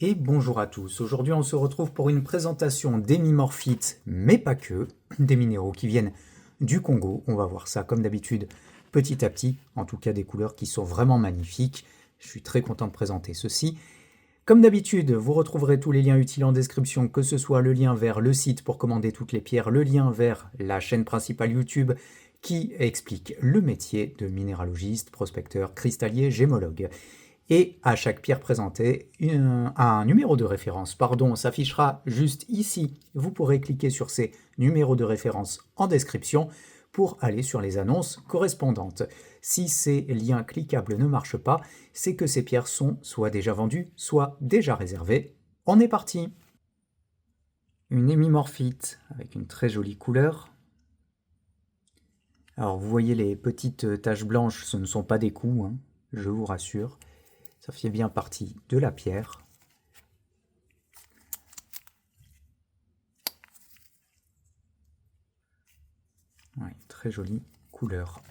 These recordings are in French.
Et bonjour à tous, aujourd'hui on se retrouve pour une présentation d'hémimorphites, mais pas que, des minéraux qui viennent du Congo. On va voir ça comme d'habitude petit à petit, en tout cas des couleurs qui sont vraiment magnifiques. Je suis très content de présenter ceci. Comme d'habitude, vous retrouverez tous les liens utiles en description, que ce soit le lien vers le site pour commander toutes les pierres, le lien vers la chaîne principale YouTube qui explique le métier de minéralogiste, prospecteur, cristallier, gémologue. Et à chaque pierre présentée, un numéro de référence s'affichera juste ici. Vous pourrez cliquer sur ces numéros de référence en description pour aller sur les annonces correspondantes. Si ces liens cliquables ne marchent pas, c'est que ces pierres sont soit déjà vendues, soit déjà réservées. On est parti! Une hémimorphite avec une très jolie couleur. Alors vous voyez les petites taches blanches, ce ne sont pas des coups, hein, je vous rassure. Ça fait bien partie de la pierre. Ouais, très jolie couleur.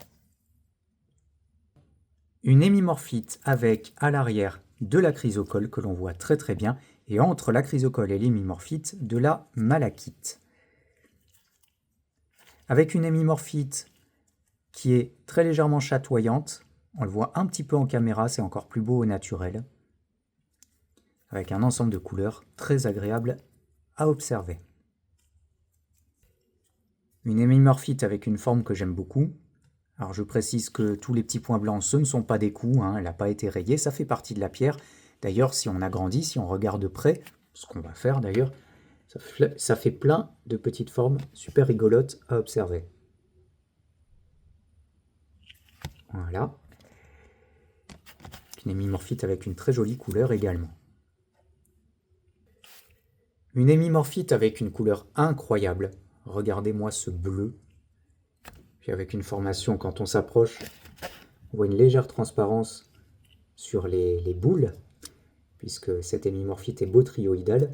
Une hémimorphite avec à l'arrière de la chrysocole que l'on voit très très bien, et entre la chrysocole et l'hémimorphite de la malachite. Avec une hémimorphite qui est très légèrement chatoyante, on le voit un petit peu en caméra, c'est encore plus beau au naturel, avec un ensemble de couleurs très agréable à observer. Une hémimorphite avec une forme que j'aime beaucoup. Alors je précise que tous les petits points blancs, ce ne sont pas des coups, hein, elle n'a pas été rayée, ça fait partie de la pierre. D'ailleurs, si on agrandit, si on regarde de près, ce qu'on va faire d'ailleurs, ça fait plein de petites formes super rigolotes à observer. Voilà. Une hémimorphite avec une très jolie couleur également. Une hémimorphite avec une couleur incroyable. Regardez-moi ce bleu. Puis avec une formation, quand on s'approche, on voit une légère transparence sur les boules, puisque cette hémimorphite est botryoïdale.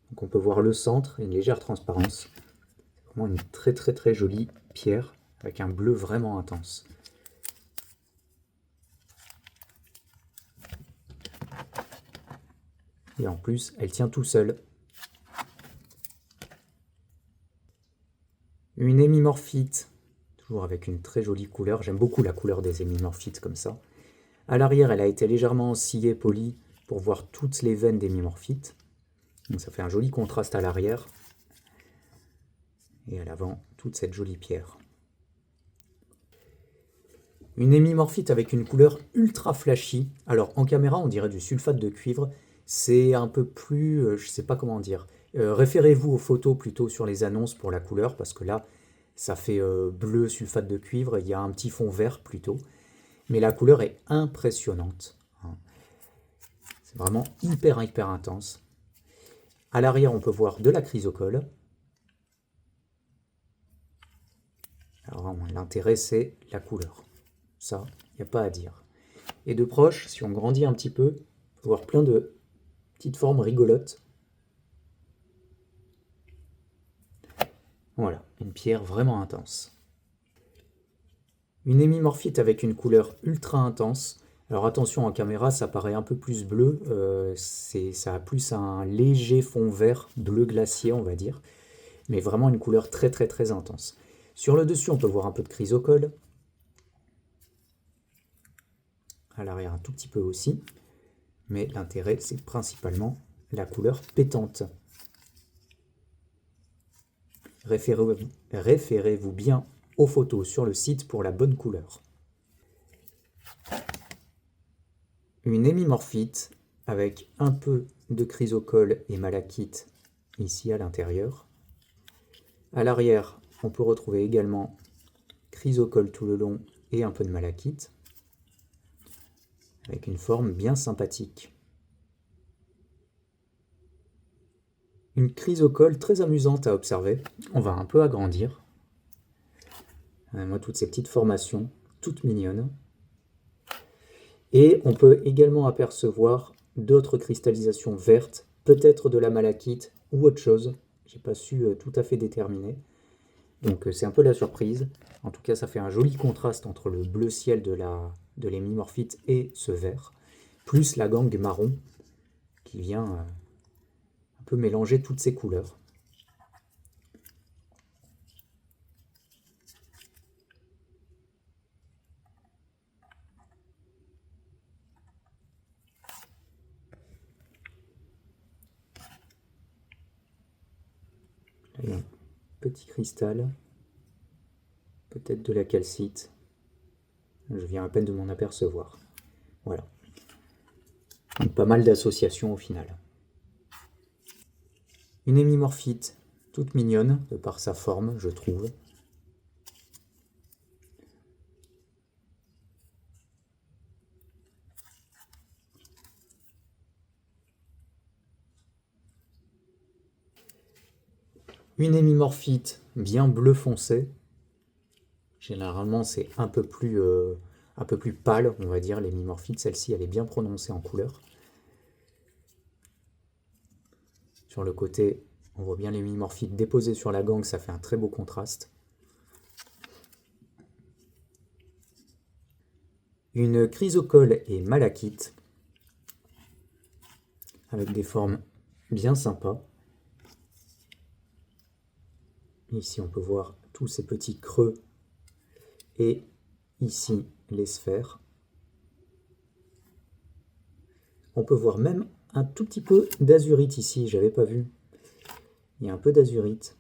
Donc on peut voir le centre et une légère transparence. C'est vraiment une très très très jolie pierre avec un bleu vraiment intense. Et en plus, elle tient tout seule. Une hémimorphite, toujours avec une très jolie couleur. J'aime beaucoup la couleur des hémimorphites comme ça. À l'arrière, elle a été légèrement sciée, polie, pour voir toutes les veines d'hémimorphite. Donc ça fait un joli contraste à l'arrière. Et à l'avant, toute cette jolie pierre. Une hémimorphite avec une couleur ultra flashy. Alors en caméra, on dirait du sulfate de cuivre. C'est un peu plus, je sais pas comment dire. Référez-vous aux photos plutôt sur les annonces pour la couleur, parce que là, ça fait bleu sulfate de cuivre. Il y a un petit fond vert plutôt. Mais la couleur est impressionnante. C'est vraiment hyper hyper intense. À l'arrière, on peut voir de la chrysocole. Alors l'intérêt, c'est la couleur. Ça, il n'y a pas à dire. Et de proche, si on grandit un petit peu, on peut voir plein de petites formes rigolotes. Voilà, une pierre vraiment intense. Une hémimorphite avec une couleur ultra intense. Alors attention, en caméra, ça paraît un peu plus bleu. Ça a plus un léger fond vert, bleu glacier, on va dire. Mais vraiment une couleur très très très intense. Sur le dessus, on peut voir un peu de chrysocole. À l'arrière, un tout petit peu aussi. Mais l'intérêt, c'est principalement la couleur pétante. Référez-vous bien aux photos sur le site pour la bonne couleur. Une hémimorphite avec un peu de chrysocole et malachite ici à l'intérieur. À l'arrière, on peut retrouver également chrysocole tout le long et un peu de malachite, avec une forme bien sympathique. Une chrysocole très amusante à observer. On va un peu agrandir. Moi, toutes ces petites formations, toutes mignonnes. Et on peut également apercevoir d'autres cristallisations vertes, peut-être de la malachite ou autre chose. J'ai pas su tout à fait déterminer. Donc c'est un peu la surprise. En tout cas, ça fait un joli contraste entre le bleu ciel de l'hémimorphite et ce vert, plus la gangue marron, qui vient un peu mélanger toutes ces couleurs. Là, il y a un petit cristal, peut-être de la calcite. Je viens à peine de m'en apercevoir. Voilà. Donc, pas mal d'associations au final. Une hémimorphite toute mignonne de par sa forme, je trouve. Une hémimorphite bien bleu foncé. Généralement, c'est un peu plus pâle, on va dire, l'hémimorphite. Celle-ci, elle est bien prononcée en couleur. Sur le côté, on voit bien l'hémimorphite déposée sur la gangue, ça fait un très beau contraste. Une chrysocole et malachite, avec des formes bien sympas. Ici, on peut voir tous ces petits creux et ici, les sphères. On peut voir même un tout petit peu d'azurite ici, j'avais pas vu. Il y a un peu d'azurite.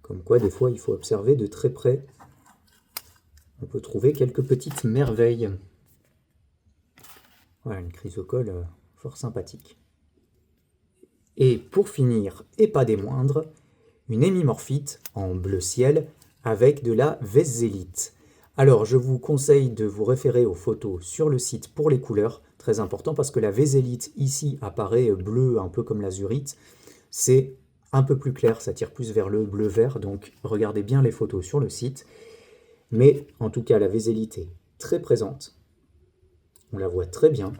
Comme quoi, des fois, il faut observer de très près. On peut trouver quelques petites merveilles. Voilà, une chrysocole fort sympathique. Et pour finir, et pas des moindres, une hémimorphite en bleu ciel avec de la vézélite. Alors, je vous conseille de vous référer aux photos sur le site pour les couleurs, très important parce que la vézélite ici apparaît bleu un peu comme l'azurite. C'est un peu plus clair, ça tire plus vers le bleu-vert, donc regardez bien les photos sur le site. Mais en tout cas, la vézélite est très présente. On la voit très bien,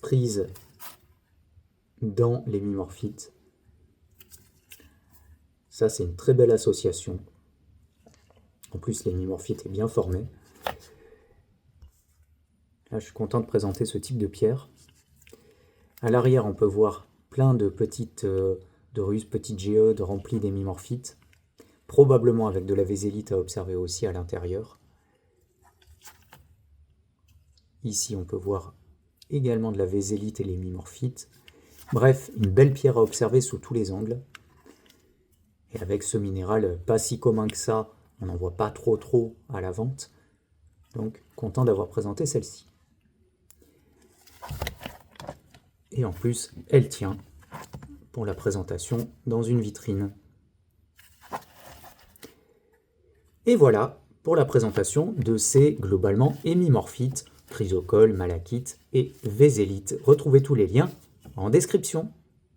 prise dans l'hémimorphite. Ça, c'est une très belle association. En plus, l'hémimorphite est bien formée. Là, je suis content de présenter ce type de pierre. À l'arrière, on peut voir plein de petites petites géodes remplies d'hémimorphite, probablement avec de la vézélite à observer aussi à l'intérieur. Ici, on peut voir également de la vézélite et l'hémimorphite. Bref, une belle pierre à observer sous tous les angles. Et avec ce minéral pas si commun que ça, on n'en voit pas trop à la vente. Donc, content d'avoir présenté celle-ci. Et en plus, elle tient pour la présentation dans une vitrine. Et voilà pour la présentation de ces globalement hémimorphites, chrysocole, malachite et vézélite. Retrouvez tous les liens en description.